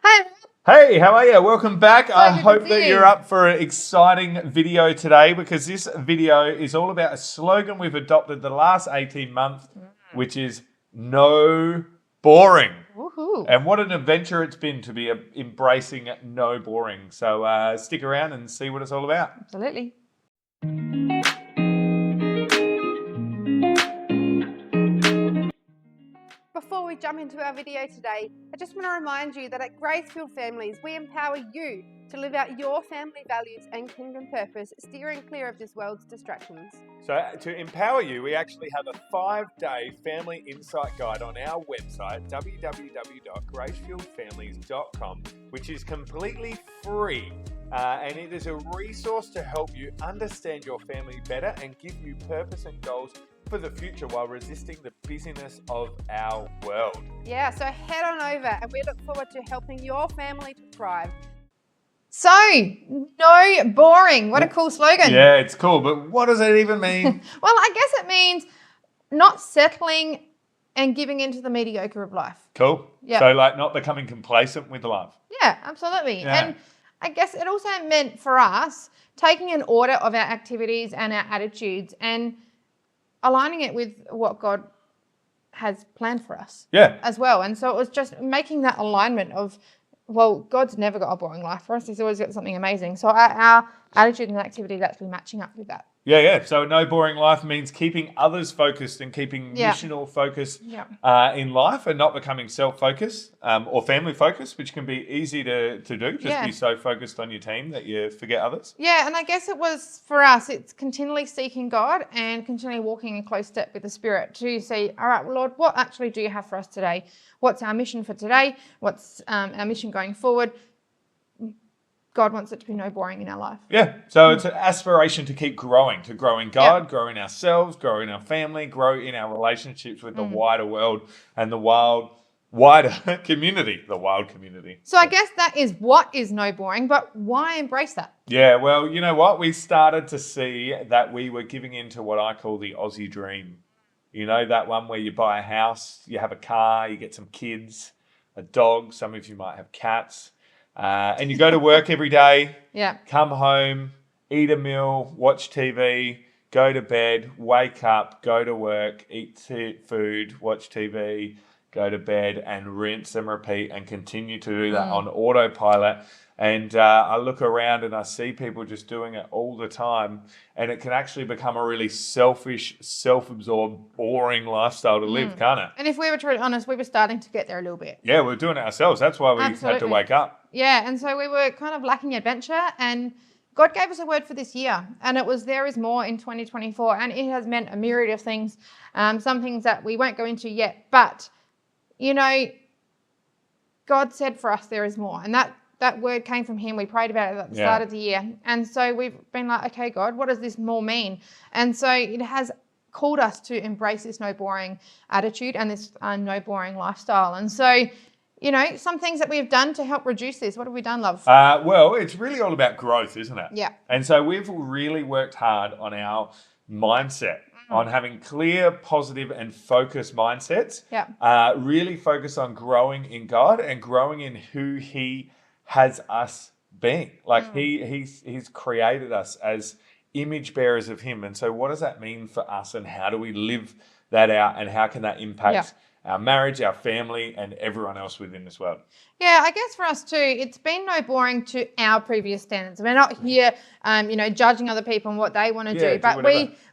Hi, Hey, how are you? Welcome back. I good to hope see that you. you're up for an exciting video today because this video is all about a slogan we've adopted the last 18 months, which is no boring. Woohoo. And what an adventure it's been to be embracing no boring. So stick around and see what it's all about. Absolutely. Before we jump into our video today, I just want to remind you that at Gracefield Families, we empower you to live out your family values and kingdom purpose, steering clear of this world's distractions. So to empower you, we actually have a 5-day family insight guide on our website, www.gracefieldfamilies.com, which is completely free. And it is a resource to help you understand your family better and give you purpose and goals for the future while resisting the busyness of our world. Yeah, so head on over and we look forward to helping your family to thrive. So, no boring. What a cool slogan. Yeah, it's cool, but what does it even mean? Well, I guess it means not settling and giving into the mediocre of life. Cool. Yeah. So like not becoming complacent with life. Yeah, absolutely. Yeah. And I guess it also meant for us taking an order of our activities and our attitudes and aligning it with what God has planned for us. Yeah. As well. And so it was just making that alignment of, well, God's never got a boring life for us. He's always got something amazing. So our attitude and activity is actually matching up with that. Yeah. So no boring life means keeping others focused and keeping missional focus in life and not becoming self-focused or family focused, which can be easy to do. Just be so focused on your team that you forget others. Yeah, and I guess it was for us, it's continually seeking God and continually walking in close step with the Spirit to say, all right, well, Lord, what actually do you have for us today? What's our mission for today? What's our mission going forward? God wants it to be no boring in our life. Yeah, so it's an aspiration to keep growing, to grow in God, grow in ourselves, grow in our family, grow in our relationships with the wider world and the wider community, the wild community. So I guess that is what is no boring, but why embrace that? Yeah, well, you know what? We started to see that we were giving into what I call the Aussie dream. You know, that one where you buy a house, you have a car, you get some kids, a dog, some of you might have cats. And you go to work every day, come home, eat a meal, watch TV, go to bed, wake up, go to work, eat food, watch TV, go to bed, and rinse and repeat and continue to do that on autopilot. And I look around and I see people just doing it all the time. And it can actually become a really selfish, self-absorbed, boring lifestyle to live, can't it? And if we were to be honest, we were starting to get there a little bit. Yeah, we're doing it ourselves. That's why we had to wake up. Yeah, and so we were kind of lacking adventure. And God gave us a word for this year. And it was there is more in 2024. And it has meant a myriad of things. Some things that we won't go into yet. But, you know, God said for us there is more. And that word came from him. We prayed about it at the start of the year. And so we've been like, okay, God, what does this more mean? And so it has called us to embrace this no boring attitude and this no boring lifestyle. And so, you know, some things that we've done to help reduce this. What have we done, love? Well, it's really all about growth, isn't it? Yeah. And so we've really worked hard on our mindset, on having clear, positive, and focused mindsets. Yeah. Really focus on growing in God and growing in who He has us being. Like He's created us as image bearers of Him. And so what does that mean for us and how do we live that out and how can that impact our marriage, our family, and everyone else within this world? Yeah, I guess for us too, it's been no boring to our previous standards. We're not here, you know, judging other people and what they want to do. But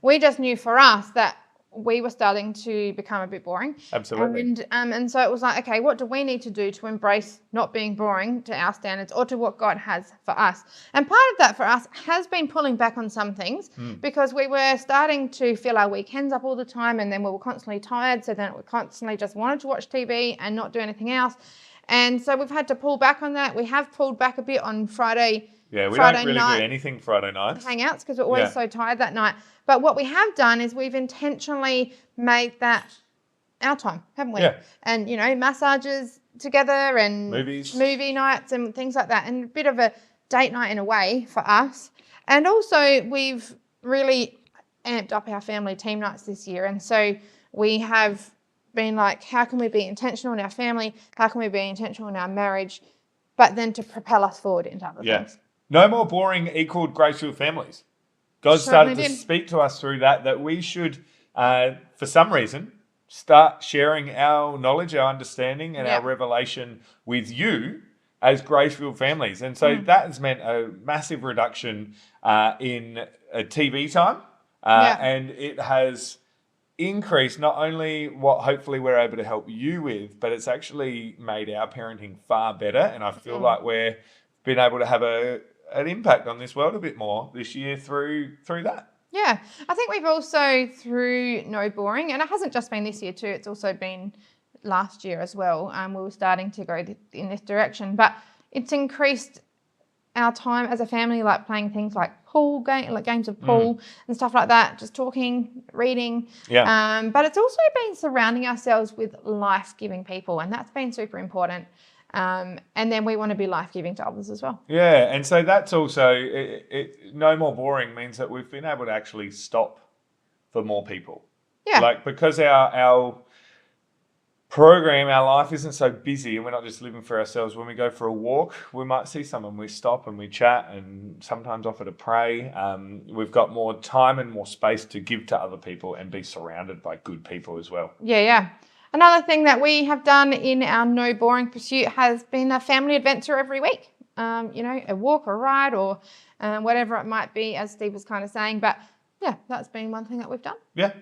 we just knew for us that we were starting to become a bit boring. Absolutely. And so it was like, okay, what do we need to do to embrace not being boring to our standards or to what God has for us? And part of that for us has been pulling back on some things because we were starting to fill our weekends up all the time and then we were constantly tired. So then we constantly just wanted to watch TV and not do anything else. And so we've had to pull back on that. We have pulled back a bit on Friday. Yeah, we don't really do anything Friday nights. Hangouts because we're always so tired that night. But what we have done is we've intentionally made that our time, haven't we? Yeah. And, you know, massages together and movie nights and things like that. And a bit of a date night in a way for us. And also we've really amped up our family team nights this year. And so we have been like, how can we be intentional in our family? How can we be intentional in our marriage? but then to propel us forward into other things. No more boring equaled grace-filled families. God started to speak to us through that we should, for some reason, start sharing our knowledge, our understanding, and our revelation with you as grace-filled families. And so that has meant a massive reduction in TV time, and it has increased not only what hopefully we're able to help you with, but it's actually made our parenting far better. And I feel like we've been able to have an impact on this world a bit more this year through that. Yeah, I think we've also, through No Boring, and it hasn't just been this year too, it's also been last year as well. We were starting to go in this direction, but it's increased our time as a family, like playing things like games of pool and stuff like that, just talking, reading. Yeah. But it's also been surrounding ourselves with life-giving people, and that's been super important. And then we want to be life-giving to others as well. Yeah, and so that's also, no more boring means that we've been able to actually stop for more people. Yeah. Like, because our program, our life isn't so busy and we're not just living for ourselves. When we go for a walk, we might see someone, we stop and we chat and sometimes offer to pray. We've got more time and more space to give to other people and be surrounded by good people as well. Yeah. Another thing that we have done in our No Boring pursuit has been a family adventure every week. A walk or a ride or whatever it might be, as Steve was kind of saying. But yeah, that's been one thing that we've done. Yeah,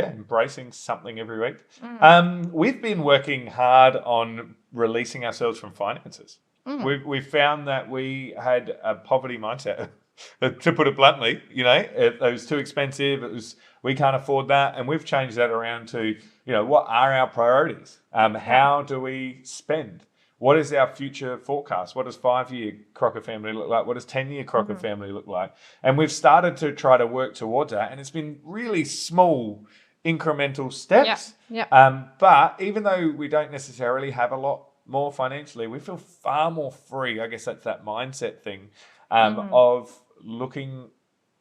embracing something every week. We've been working hard on releasing ourselves from finances. We've found that we had a poverty mindset. To put it bluntly, it was too expensive. We can't afford that, and we've changed that around to, what are our priorities? How do we spend? What is our future forecast? What does 5-year Crocker family look like? What does 10-year Crocker family look like? And we've started to try to work towards that, and it's been really small, incremental steps. But even though we don't necessarily have a lot more financially, we feel far more free. I guess that's that mindset thing of looking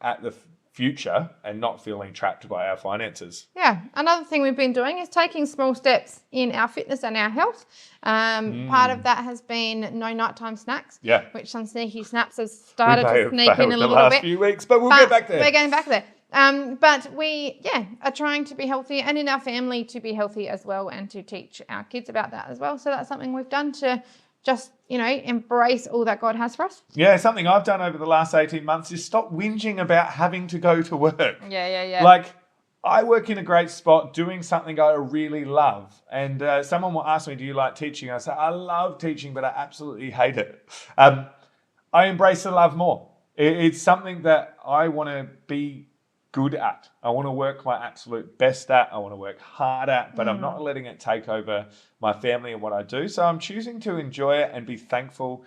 at the future and not feeling trapped by our finances. Yeah. Another thing we've been doing is taking small steps in our fitness and our health. Part of that has been no nighttime snacks. Yeah. Which some sneaky snaps have started to sneak in a little bit. The last few weeks, but we'll get back there. We're going back there. But we, are trying to be healthy and in our family to be healthy as well and to teach our kids about that as well. So that's something we've done to just, embrace all that God has for us. Yeah, something I've done over the last 18 months is stop whinging about having to go to work. Yeah. Like, I work in a great spot doing something I really love. And someone will ask me, do you like teaching? I say, I love teaching, but I absolutely hate it. I embrace the love more. It's something that I want to be good at. I want to work my absolute best at. I want to work hard at, but I'm not letting it take over my family and what I do. So I'm choosing to enjoy it and be thankful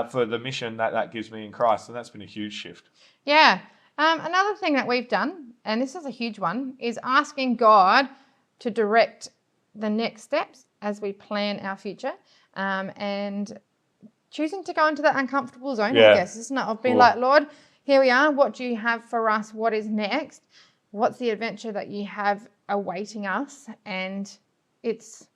for the mission that gives me in Christ. And that's been a huge shift. Yeah. Another thing that we've done, and this is a huge one, is asking God to direct the next steps as we plan our future, and choosing to go into that uncomfortable zone, I guess, isn't it? I've been like, Lord, here we are. What do you have for us? What is next? What's the adventure that you have awaiting us? And it's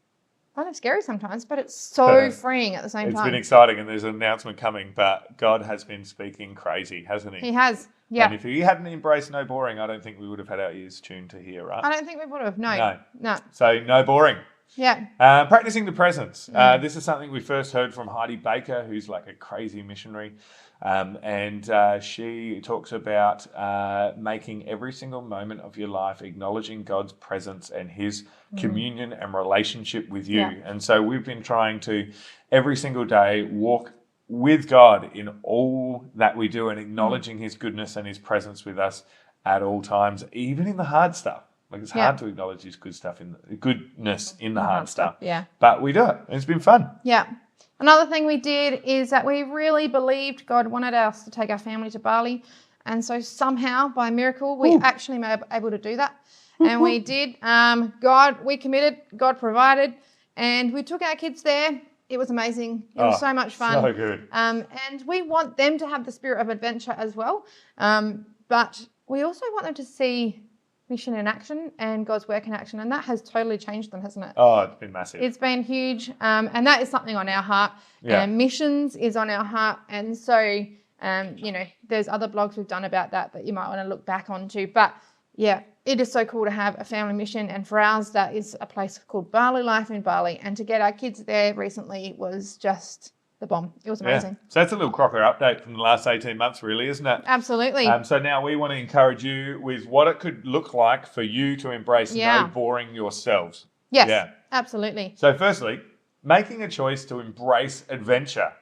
kind of scary sometimes, but it's so freeing at the same time. It's been exciting, and there's an announcement coming, but God has been speaking crazy, hasn't he? He has, yeah. And if he hadn't embraced No Boring, I don't think we would have had our ears tuned to hear, right? I don't think we would have, no. So No Boring. Yeah. Practicing the presence. This is something we first heard from Heidi Baker, who's like a crazy missionary. And she talks about making every single moment of your life acknowledging God's presence and his communion and relationship with you. Yeah. And so we've been trying to every single day walk with God in all that we do and acknowledging his goodness and his presence with us at all times, even in the hard stuff. Like, it's hard to acknowledge his goodness in the hard stuff. Yeah. But we do it, and it's been fun. Yeah. Another thing we did is that we really believed God wanted us to take our family to Bali. And so somehow, by miracle, we actually were able to do that. And we did. We committed, God provided, and we took our kids there. It was amazing. It was so much fun. So good. And we want them to have the spirit of adventure as well. But we also want them to see mission in action and God's work in action, and that has totally changed them, hasn't it? Oh, it's been massive. It's been huge, and that is something on our heart. Yeah. Missions is on our heart, and so there's other blogs we've done about that you might want to look back onto. But yeah, it is so cool to have a family mission, and for ours, that is a place called Bali Life in Bali, and to get our kids there recently was just the bomb. It was amazing. Yeah. So that's a little Crocker update from the last 18 months, really, isn't it? Absolutely. So now we want to encourage you with what it could look like for you to embrace no boring yourselves. Yes, yeah. Absolutely. So firstly, making a choice to embrace adventure,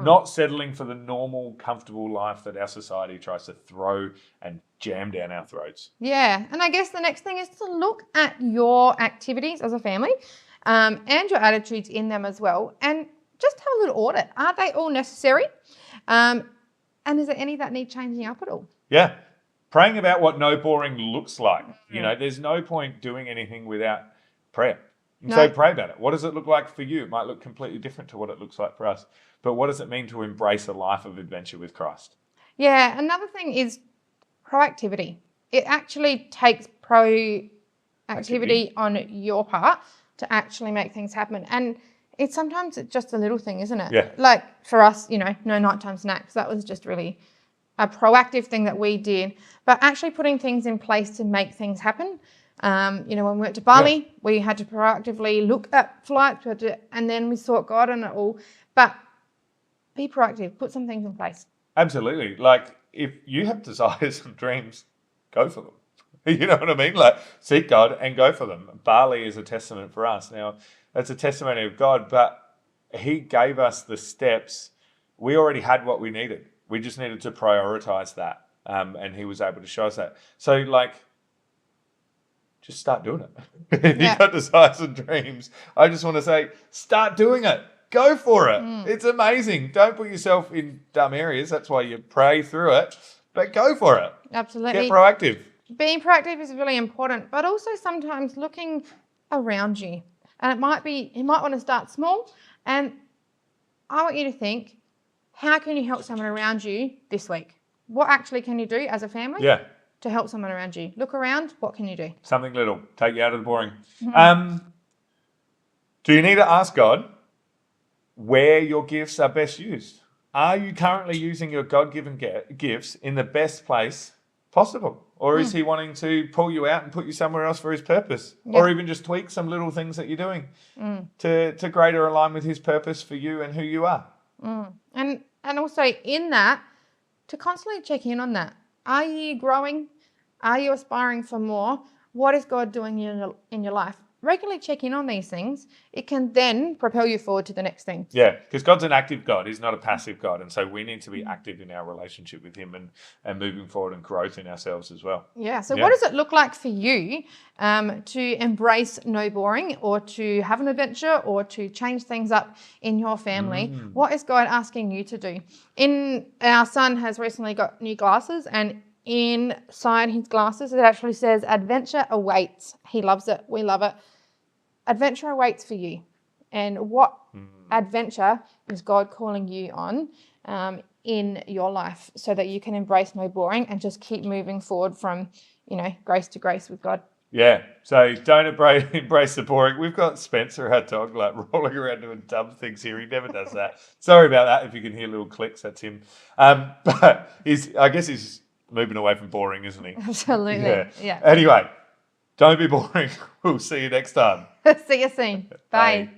not settling for the normal, comfortable life that our society tries to throw and jam down our throats. Yeah, and I guess the next thing is to look at your activities as a family and your attitudes in them as well, and just have a little audit. Are they all necessary? And is there any that need changing up at all? Yeah. Praying about what no boring looks like. There's no point doing anything without prayer. And so pray about it. What does it look like for you? It might look completely different to what it looks like for us. But what does it mean to embrace a life of adventure with Christ? Yeah, another thing is proactivity. It actually takes proactivity on your part to actually make things happen. And it's sometimes just a little thing, isn't it? Yeah. Like for us, no nighttime snacks. That was just really a proactive thing that we did. But actually putting things in place to make things happen. When we went to Bali, we had to proactively look at flights, and then we sought God on it all. But be proactive, put some things in place. Absolutely. Like if you have desires and dreams, go for them. You know what I mean? Like seek God and go for them. Bali is a testament for us. Now, that's a testimony of God, but he gave us the steps. We already had what we needed. We just needed to prioritize that. And he was able to show us that. So just start doing it. If you've got desires and dreams, I just want to say, start doing it. Go for it. It's amazing. Don't put yourself in dumb areas. That's why you pray through it. But go for it. Absolutely. Get proactive. Being proactive is really important, but also sometimes looking around you. And you might want to start small. And I want you to think, how can you help someone around you this week? What actually can you do as a family to help someone around you? Look around. What can you do? Something little. Take you out of the boring. Do you need to ask God where your gifts are best used? Are you currently using your God-given gifts in the best place possible? Or is he wanting to pull you out and put you somewhere else for his purpose? Or even just tweak some little things that you're doing to greater align with his purpose for you and who you are? And also in that, to constantly check in on that. Are you growing? Are you aspiring for more? What is God doing in your life? Regularly check in on these things. It can then propel you forward to the next thing. Yeah, because God's an active God. He's not a passive God. And so we need to be active in our relationship with him and moving forward and growth in ourselves as well. Yeah, so what does it look like for you to embrace no boring, or to have an adventure, or to change things up in your family? What is God asking you to do? Our son has recently got new glasses, and inside his glasses, it actually says adventure awaits. He loves it. We love it. Adventure awaits for you. And what adventure is God calling you on in your life, so that you can embrace no boring and just keep moving forward from, grace to grace with God? Yeah, so don't embrace the boring. We've got Spencer, our dog, rolling around doing dumb things here. He never does that. Sorry about that. If you can hear little clicks, that's him. But I guess he's moving away from boring, isn't he? Absolutely. Yeah. Anyway, don't be boring. We'll see you next time. See you soon. Bye.